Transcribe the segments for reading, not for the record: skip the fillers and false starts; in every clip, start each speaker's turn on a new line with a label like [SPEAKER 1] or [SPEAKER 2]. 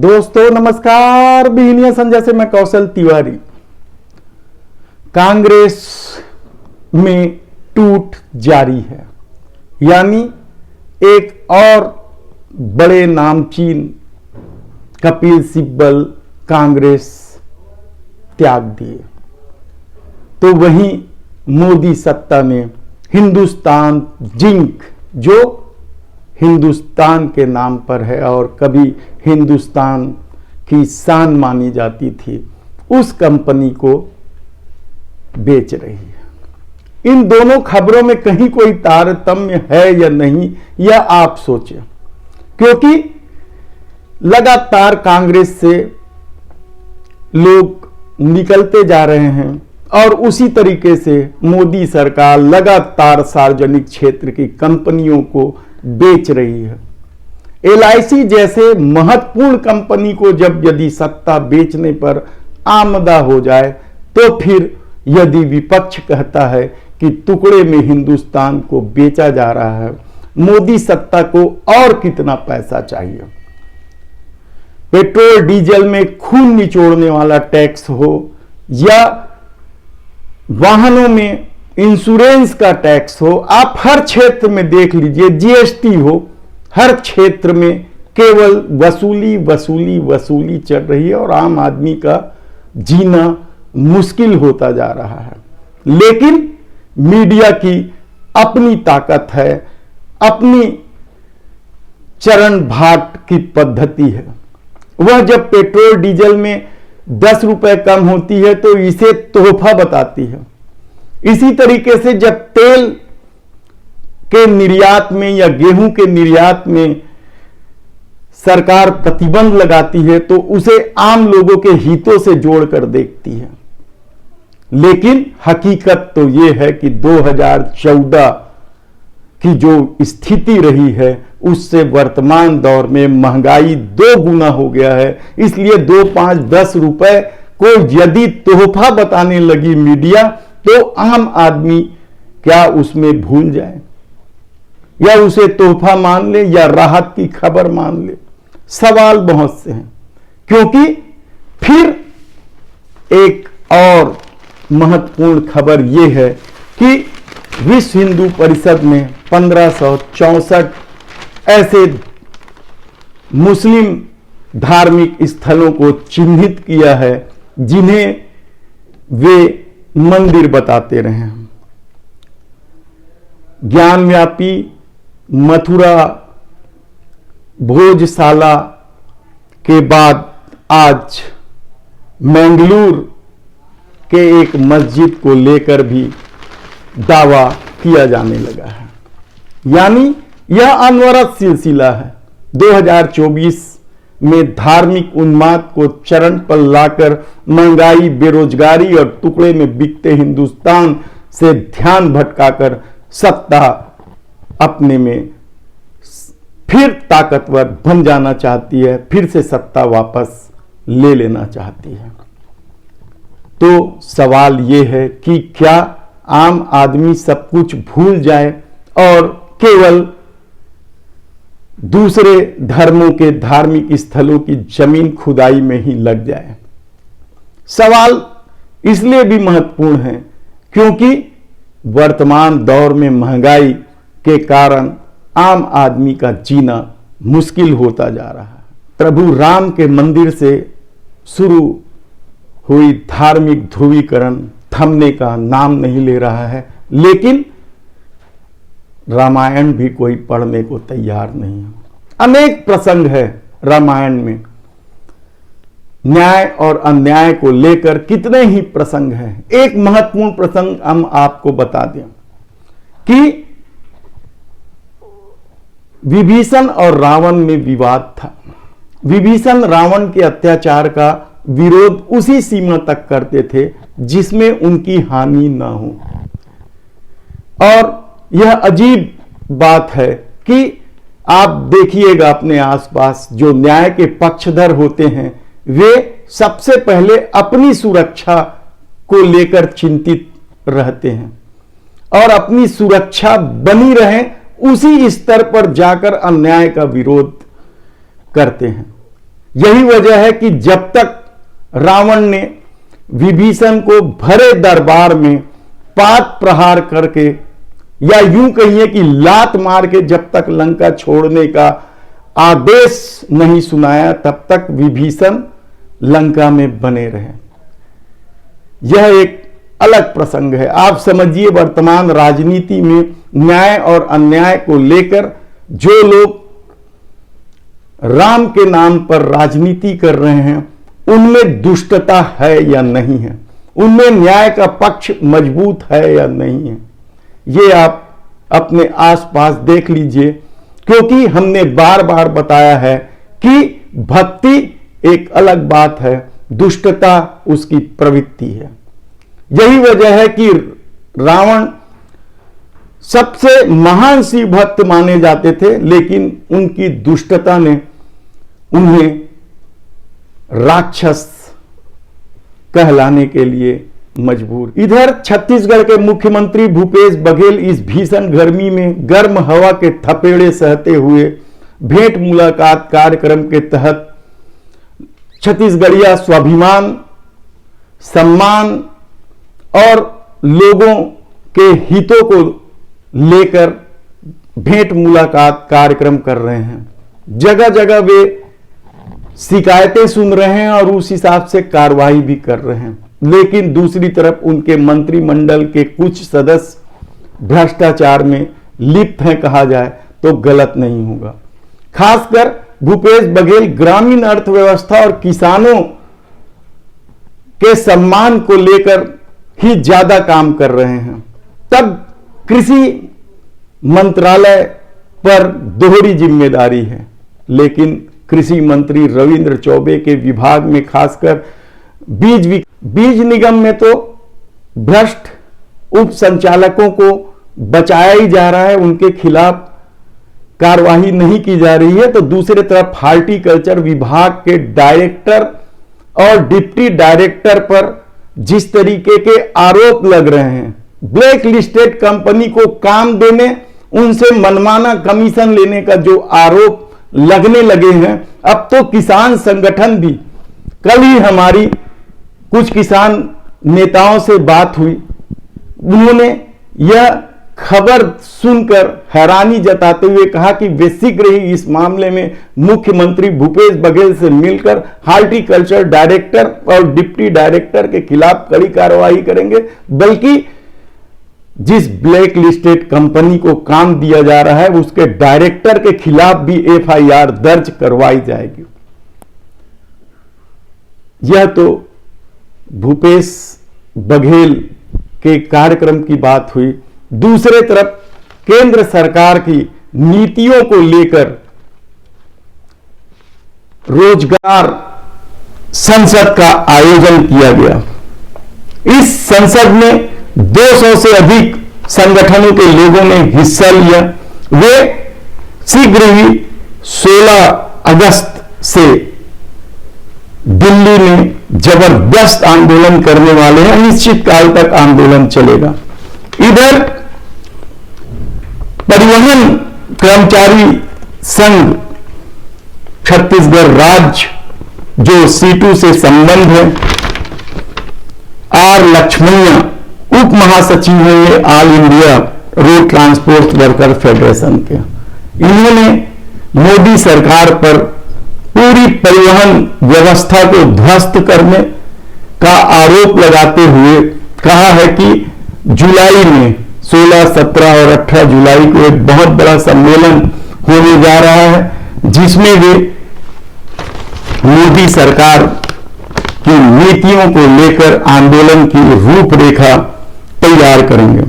[SPEAKER 1] दोस्तों नमस्कार। बिहनिया संजय से मैं कौशल तिवारी। कांग्रेस में टूट जारी है, यानी एक और बड़े नामचीन कपिल सिब्बल कांग्रेस त्याग दिए, तो वहीं मोदी सत्ता में हिंदुस्तान जिंक, जो हिंदुस्तान के नाम पर है और कभी हिंदुस्तान की शान मानी जाती थी, उस कंपनी को बेच रही है। इन दोनों खबरों में कहीं कोई तारतम्य है या नहीं, यह आप सोचें, क्योंकि लगातार कांग्रेस से लोग निकलते जा रहे हैं और उसी तरीके से मोदी सरकार लगातार सार्वजनिक क्षेत्र की कंपनियों को बेच रही है। LIC जैसे महत्वपूर्ण कंपनी को जब यदि सत्ता बेचने पर आमदा हो जाए, तो फिर यदि विपक्ष कहता है कि टुकड़े में हिंदुस्तान को बेचा जा रहा है, मोदी सत्ता को और कितना पैसा चाहिए। पेट्रोल डीजल में खून निचोड़ने वाला टैक्स हो या वाहनों में इंश्योरेंस का टैक्स हो, आप हर क्षेत्र में देख लीजिए, GST हो, हर क्षेत्र में केवल वसूली वसूली वसूली चल रही है और आम आदमी का जीना मुश्किल होता जा रहा है। लेकिन मीडिया की अपनी ताकत है, अपनी चरण भाट की पद्धति है। वह जब पेट्रोल डीजल में 10 रुपए कम होती है तो इसे तोहफा बताती है। इसी तरीके से जब तेल के निर्यात में या गेहूं के निर्यात में सरकार प्रतिबंध लगाती है तो उसे आम लोगों के हितों से जोड़कर देखती है। लेकिन हकीकत तो यह है कि 2014 की जो स्थिति रही है, उससे वर्तमान दौर में महंगाई 2 गुना हो गया है। इसलिए 2, 5, 10 रुपए को यदि तोहफा बताने लगी मीडिया, तो आम आदमी क्या उसमें भूल जाए, या उसे तोहफा मान ले या राहत की खबर मान ले। सवाल बहुत से हैं, क्योंकि फिर एक और महत्वपूर्ण खबर यह है कि विश्व हिंदू परिषद ने 1564 ऐसे मुस्लिम धार्मिक स्थलों को चिन्हित किया है जिन्हें वे मंदिर बताते रहे हैं। ज्ञानव्यापी, मथुरा, भोजशाला के बाद आज मैंगलोर के एक मस्जिद को लेकर भी दावा किया जाने लगा है। यानी यह अनवरत सिलसिला है। 2024 में धार्मिक उन्माद को चरण पर लाकर महंगाई, बेरोजगारी और टुकड़े में बिकते हिंदुस्तान से ध्यान भटकाकर सत्ता अपने में फिर ताकतवर बन जाना चाहती है, फिर से सत्ता वापस ले लेना चाहती है। तो सवाल यह है कि क्या आम आदमी सब कुछ भूल जाए और केवल दूसरे धर्मों के धार्मिक स्थलों की जमीन खुदाई में ही लग जाए। सवाल इसलिए भी महत्वपूर्ण है क्योंकि वर्तमान दौर में महंगाई के कारण आम आदमी का जीना मुश्किल होता जा रहा है। प्रभु राम के मंदिर से शुरू हुई धार्मिक ध्रुवीकरण थमने का नाम नहीं ले रहा है, लेकिन रामायण भी कोई पढ़ने को तैयार नहीं है। अनेक प्रसंग है रामायण में, न्याय और अन्याय को लेकर कितने ही प्रसंग हैं। एक महत्वपूर्ण प्रसंग हम आपको बता दें कि विभीषण और रावण में विवाद था। विभीषण रावण के अत्याचार का विरोध उसी सीमा तक करते थे जिसमें उनकी हानि ना हो। और यह अजीब बात है कि आप देखिएगा अपने आसपास जो न्याय के पक्षधर होते हैं, वे सबसे पहले अपनी सुरक्षा को लेकर चिंतित रहते हैं और अपनी सुरक्षा बनी रहे उसी स्तर पर जाकर अन्याय का विरोध करते हैं। यही वजह है कि जब तक रावण ने विभीषण को भरे दरबार में पात प्रहार करके, या यूं कहिए कि लात मार के जब तक लंका छोड़ने का आदेश नहीं सुनाया, तब तक विभीषण लंका में बने रहे। यह एक अलग प्रसंग है। आप समझिए, वर्तमान राजनीति में न्याय और अन्याय को लेकर जो लोग राम के नाम पर राजनीति कर रहे हैं, उनमें दुष्टता है या नहीं है, उनमें न्याय का पक्ष मजबूत है या नहीं है, ये आप अपने आसपास देख लीजिए। क्योंकि हमने बार बार बताया है कि भक्ति एक अलग बात है, दुष्टता उसकी प्रवृत्ति है। यही वजह है कि रावण सबसे महान शिव भक्त माने जाते थे, लेकिन उनकी दुष्टता ने उन्हें राक्षस कहलाने के लिए मजबूर। इधर छत्तीसगढ़ के मुख्यमंत्री भूपेश बघेल इस भीषण गर्मी में गर्म हवा के थपेड़े सहते हुए भेंट मुलाकात कार्यक्रम के तहत छत्तीसगढ़िया स्वाभिमान, सम्मान और लोगों के हितों को लेकर भेंट मुलाकात कार्यक्रम कर रहे हैं। जगह जगह वे शिकायतें सुन रहे हैं और उस हिसाब से कार्रवाई भी कर रहे हैं। लेकिन दूसरी तरफ उनके मंत्रिमंडल के कुछ सदस्य भ्रष्टाचार में लिप्त हैं, कहा जाए तो गलत नहीं होगा। खासकर भूपेश बघेल ग्रामीण अर्थव्यवस्था और किसानों के सम्मान को लेकर ही ज्यादा काम कर रहे हैं। तब कृषि मंत्रालय पर दोहरी जिम्मेदारी है, लेकिन कृषि मंत्री रविंद्र चौबे के विभाग में खासकर बीज निगम में तो भ्रष्ट उप संचालकों को बचाया ही जा रहा है, उनके खिलाफ कार्रवाई नहीं की जा रही है। तो दूसरी तरफ हार्टिकल्चर विभाग के डायरेक्टर और डिप्टी डायरेक्टर पर जिस तरीके के आरोप लग रहे हैं, ब्लैक लिस्टेड कंपनी को काम देने, उनसे मनमाना कमीशन लेने का जो आरोप लगने लगे हैं, अब तो किसान संगठन भी, कल ही हमारी कुछ किसान नेताओं से बात हुई, उन्होंने यह खबर सुनकर हैरानी जताते हुए कहा कि वे शीघ्र ही इस मामले में मुख्यमंत्री भूपेश बघेल से मिलकर हार्टिकल्चर डायरेक्टर और डिप्टी डायरेक्टर के खिलाफ कड़ी कार्रवाई करेंगे, बल्कि जिस ब्लैक लिस्टेड कंपनी को काम दिया जा रहा है उसके डायरेक्टर के खिलाफ भी एफआईआर दर्ज करवाई जाएगी। यह तो भूपेश बघेल के कार्यक्रम की बात हुई। दूसरे तरफ केंद्र सरकार की नीतियों को लेकर रोजगार संसद का आयोजन किया गया। इस संसद में 200 से अधिक संगठनों के लोगों ने हिस्सा लिया। वे शीघ्र ही 16 अगस्त से दिल्ली में जबरदस्त आंदोलन करने वाले हैं। निश्चित काल तक आंदोलन चलेगा। इधर परिवहन कर्मचारी संघ छत्तीसगढ़ राज्य जो सीटू से संबंध है, आर लक्ष्मणिया उप महासचिव हैं ये all India road transport worker federation के। इन्होंने मोदी सरकार पर पूरी परिवहन व्यवस्था को ध्वस्त करने का आरोप लगाते हुए कहा है कि जुलाई में 16, 17 और 18 जुलाई को एक बहुत बड़ा सम्मेलन होने जा रहा है, जिसमें वे मोदी सरकार की नीतियों को लेकर आंदोलन की रूपरेखा तैयार करेंगे।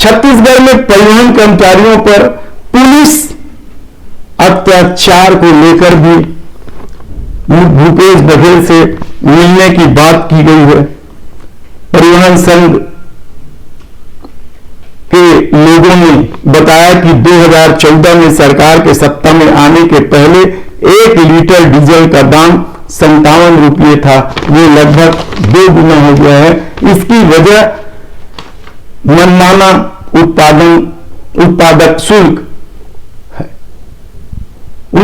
[SPEAKER 1] छत्तीसगढ़ में परिवहन कर्मचारियों पर पुलिस अत्याचार को लेकर भी भूपेश बघेल से मिलने की बात की गई है। परिवहन संघ के लोगों ने बताया कि 2014 में सरकार के सत्ता में आने के पहले 1 लीटर डीजल का दाम 57 रुपये था, वो लगभग 2 गुना हो गया है। इसकी वजह मनमाना उत्पादक शुल्क है।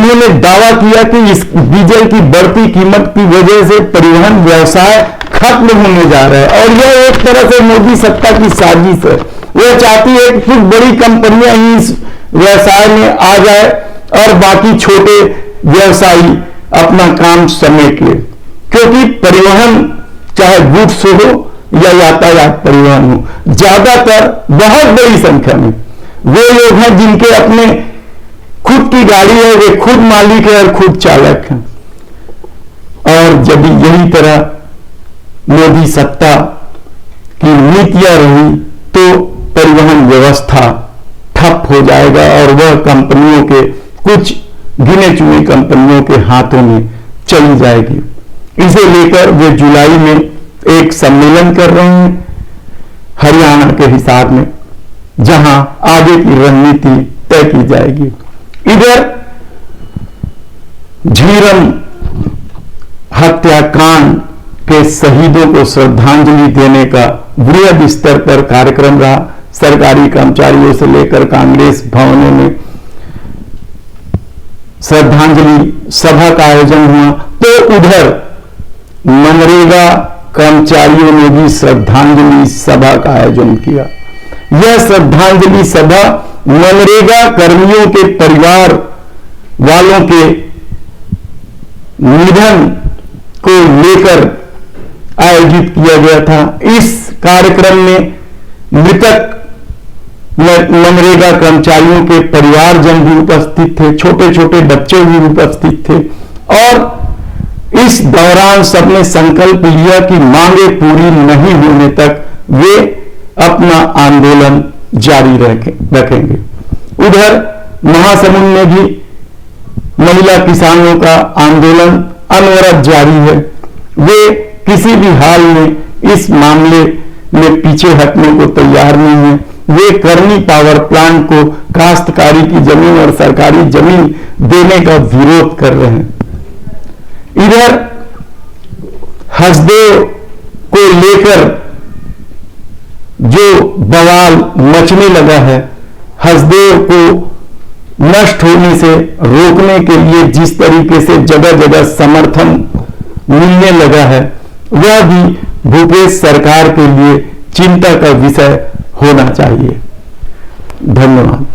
[SPEAKER 1] उन्होंने दावा किया कि इस डीजल की बढ़ती कीमत की वजह से परिवहन व्यवसाय खत्म होने जा रहा है और यह एक तरह से मोदी सत्ता की साजिश है। वो चाहती है कि कुछ बड़ी कंपनियां ही इस व्यवसाय में आ जाए और बाकी छोटे व्यवसायी अपना काम समेट ले, क्योंकि परिवहन चाहे गुड्स हो या यातायात परिवहन हो, ज्यादातर बहुत बड़ी संख्या में वे लोग हैं जिनके अपने खुद की गाड़ी है, वे खुद मालिक है और खुद चालक हैं। और जब यही तरह मोदी सत्ता की नीतियां रही तो परिवहन व्यवस्था ठप हो जाएगा और वह कंपनियों के कुछ गिने चुने कंपनियों के हाथों में चली जाएगी। इसे लेकर वे जुलाई में एक सम्मेलन कर रहे हैं हरियाणा के हिसार में, जहां आगे की रणनीति तय की जाएगी। इधर झीरम हत्याकांड के शहीदों को श्रद्धांजलि देने का वृहद स्तर पर कार्यक्रम रहा। सरकारी कर्मचारियों से लेकर कांग्रेस भवनों में श्रद्धांजलि सभा का आयोजन हुआ, तो उधर मनरेगा कर्मचारियों ने भी श्रद्धांजलि सभा का आयोजन किया। यह श्रद्धांजलि सभा मनरेगा कर्मियों के परिवार वालों के निधन को लेकर आयोजित किया गया था। इस कार्यक्रम में मृतक मनरेगा कर्मचारियों के परिवारजन भी उपस्थित थे, छोटे छोटे बच्चे भी उपस्थित थे और इस दौरान सबने संकल्प लिया कि मांगे पूरी नहीं होने तक वे अपना आंदोलन जारी रखेंगे। उधर महासमुंद में भी महिला किसानों का आंदोलन अनवरत जारी है। वे किसी भी हाल में इस मामले में पीछे हटने को तैयार नहीं है। वे करनी पावर प्लांट को काश्तकारी की जमीन और सरकारी जमीन देने का विरोध कर रहे हैं। इधर हसदेव को लेकर जो बवाल मचने लगा है, हसदेव को नष्ट होने से रोकने के लिए जिस तरीके से जगह जगह समर्थन मिलने लगा है, वह भी भूपेश सरकार के लिए चिंता का विषय होना चाहिए। धन्यवाद।